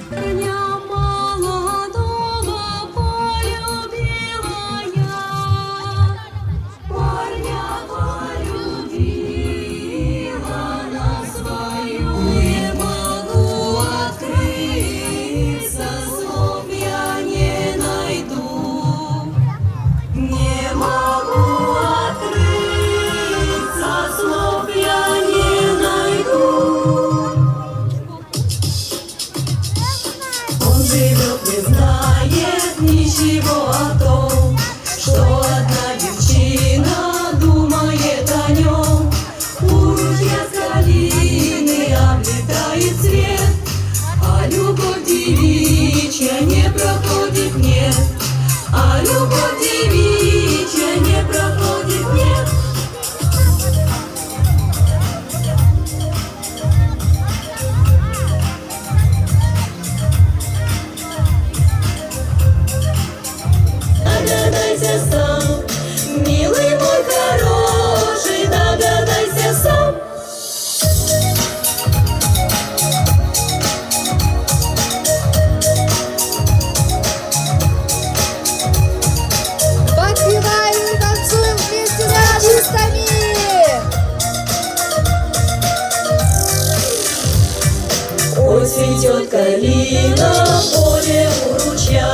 Меня молодого полюбила я, парня полюбила на свою. Не могу открыться, слов я не найду. Не могу открыться, слов я не найду. Он живет, не знает ничего о том, что одна девчина думает о нем. У ручья с калины облетает свет, а любовь девичья не проходит, нет. А любовь девичья не проходит, нет. Догадайся сам, милый мой хороший, догадайся сам. Подпеваем и танцуем вместе с артистами! Ой, цветет калина в поле у ручья,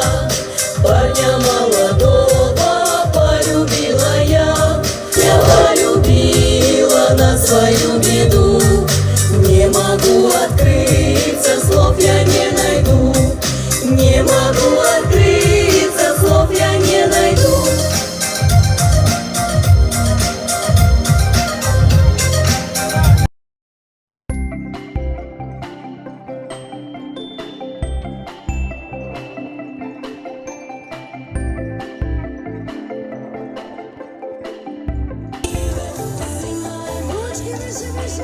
парня молодого полюбила я. Я полюбила на свою беду. Не могу открыться, слов я не найду. Не могу открыться, слов я не найду. Ручки выше, выше!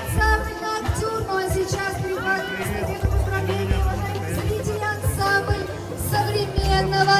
Ансамбль «Ноктюрн», ну а сейчас перед вами эстафету поздравления, уважаемые зрители, ансамбль современного.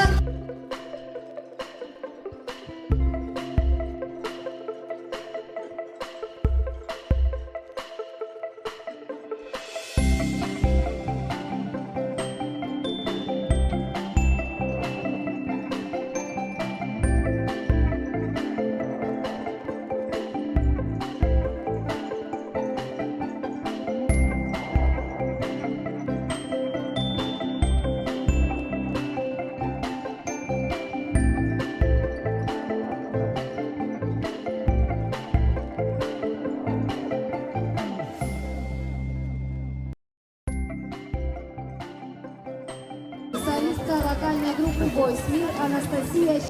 Солистка вокальной группы «Бойс Мир» Анастасия.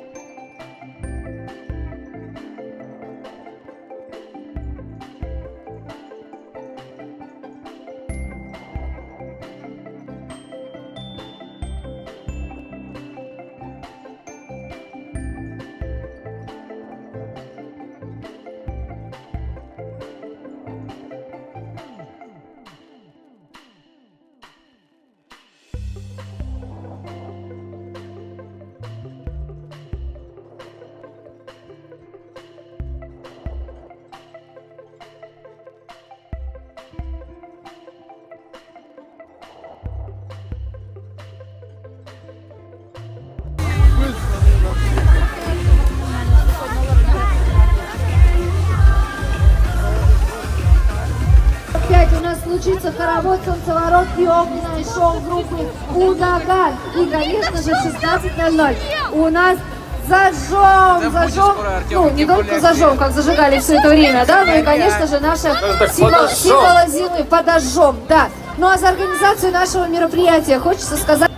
Опять у нас случится хоровод, солнцеворот и огненное шоу группы «Удаган». И, конечно же, в 16:00 у нас зажжем, ну, не только зажжем, как зажигали все это время, да, но и, конечно же, наша символа зимы подожжем, да. Ну а за организацию нашего мероприятия хочется сказать...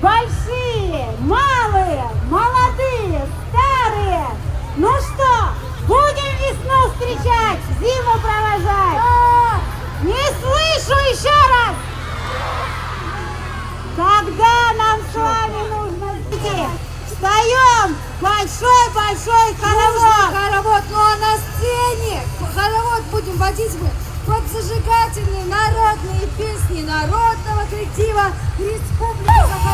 большие, малые, молодые, старые. Ну что, будем весну встречать, зиму провожать? Не слышу еще раз. Когда нам с вами нужно идти? Встаем! Большой-большой хоровод! Хоровод, ну а на сцене хоровод будем водить мы под зажигательные народные песни народного коллектива Республики Саха.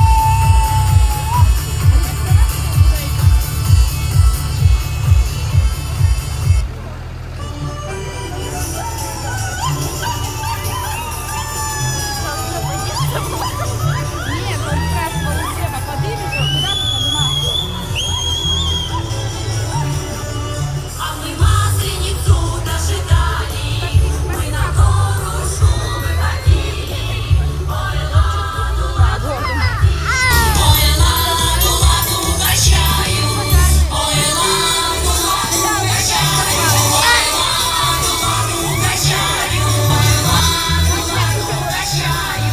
А мы Масленицу дожидали, мы на гору шум выходили. Ой, ладу, ладу, ой, ладу, ладу, угощаю. Ой, ладу, ладу, угощаю. Ой, ладу, ладу, угощаю. Ой, ладу, ладу, угощаю.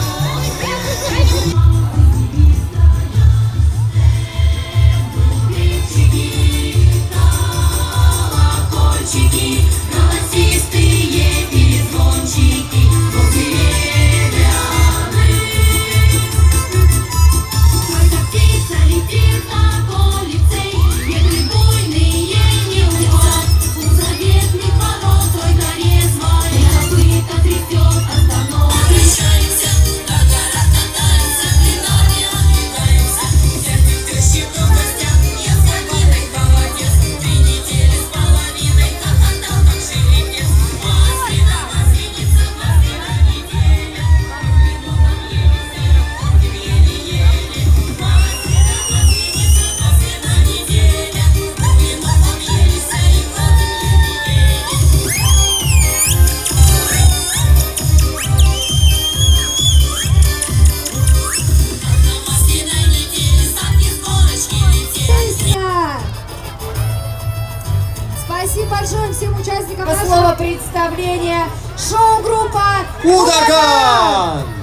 Колокольчики, голосистые перезвончики, серебряны. Когда птица летит на полицей, ветры буйные не уйдет. У заветных ворот только резвая копыта трясет остановка. Обращаемся, до гора катаемся, пленарне отдыхаемся. Всяких тещи в гостях, я с Галиной молодец. 3 недели с половиной хохотал, как жеребец. Маслина, масленица, маслина неделя. Вино объелись, и работаем еле-еле. Маслина, масленица, маслина неделя. Вино объелись, и работаем еле-еле. На масляной неделе садки с горочки летели. Песня! Спасибо большое всем участникам Слово нашего представления. Шоу-группа Ударган!